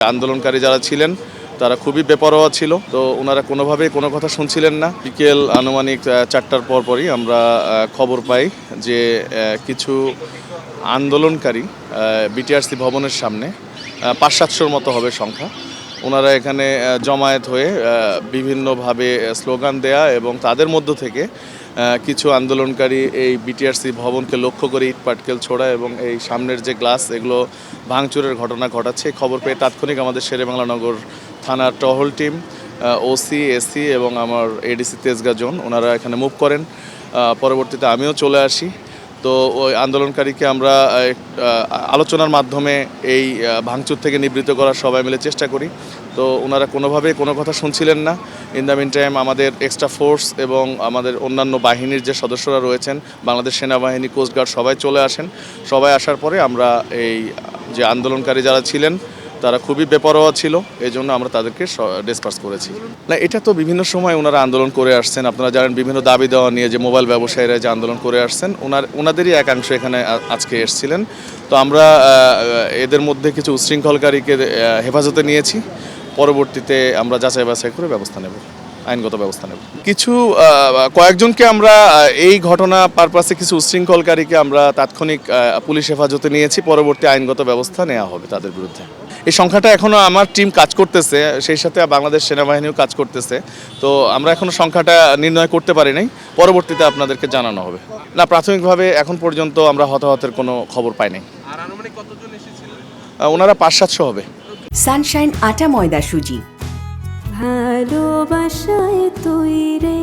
আন্দোলনকারী যারা ছিলেন তারা খুবই বেপরোয়া ছিল, তো ওনারা কোনোভাবেই কোনো কথা শুনছিলেন না। বিকেল আনুমানিক 4টার পরই আমরা খবর পাই যে কিছু আন্দোলনকারী বিটিআরসি ভবনের সামনে 500-700-র মতো হবে সংখ্যা। ওনারা এখানে জমায়েত হয়ে বিভিন্নভাবে স্লোগান দেয়া এবং তাদের মধ্য থেকে কিছু আন্দোলনকারী এই বিটিআরসি ভবনকে লক্ষ্য করে ইট পাটকেল ছোড়া এবং এই সামনের যে গ্লাস এগুলো ভাঙচুরের ঘটনা ঘটাচ্ছে। খবর পেয়ে তাৎক্ষণিক আমাদের শেরেবাংলা নগর থানার টহল টিম, ওসি, এসি এবং আমার এডিসি তেজগাঁ জোন ওনারা এখানে মুভ করেন। পরবর্তীতে আমিও চলে আসি। তো ওই আন্দোলনকারীকে আমরা আলোচনার মাধ্যমে এই ভাঙচুর থেকে নিবৃত্ত করার সবাই মিলে চেষ্টা করি। তো ওনারা কোনোভাবেই কোনো কথা শুনছিলেন না। ইন দ্য মিন টাইম আমাদের এক্সট্রা ফোর্স এবং আমাদের অন্যান্য বাহিনীর যে সদস্যরা রয়েছেন, বাংলাদেশ সেনাবাহিনী, কোস্টগার্ড সবাই চলে আসেন। সবাই আসার পরে আমরা এই যে আন্দোলনকারী যারা ছিলেন তারা খুবই বেপরোয়া ছিল, এই জন্য আমরা তাদেরকে ডিসপার্স করেছি। না, এটা তো বিভিন্ন সময় ওনারা আন্দোলন করে আসছেন। আপনারা জানেন বিভিন্ন দাবি দেওয়া নিয়ে যে মোবাইল ব্যবসায়ীরা যে আন্দোলন করে আসছেন, ওনাদেরই একাংশ এখানে আজকে এসেছিলেন। তো আমরা এদের মধ্যে কিছু উচ্ছৃঙ্খলকারীকে হেফাজতে নিয়েছি। পরবর্তীতে আমরা যাচাই বাছাই করে ব্যবস্থা নেব, আইনগত ব্যবস্থা নেব। কিছু কয়েকজনকে আমরা এই ঘটনা পারপাসে কিছু উচ্ছৃঙ্খলকারীকে আমরা তাৎক্ষণিক পুলিশ হেফাজতে নিয়েছি। পরবর্তী আইনগত ব্যবস্থা নেওয়া হবে তাদের বিরুদ্ধে। এই সংখ্যাটা এখনও আমার টিম কাজ করতেছে, সেই সাথে বাংলাদেশ সেনাবাহিনীও কাজ করতেছে। তো আমরা এখনও সংখ্যাটা নির্ণয় করতে পারি নাই, পরবর্তীতে আপনাদেরকে জানানো হবে। না, প্রাথমিকভাবে এখন পর্যন্ত আমরা হতাহতের কোনো খবর পাই নাই। ওনারা 500-700 হবে। সানশাইন আটা ময়দা সুজি, ভালোবাসায় তৈরি।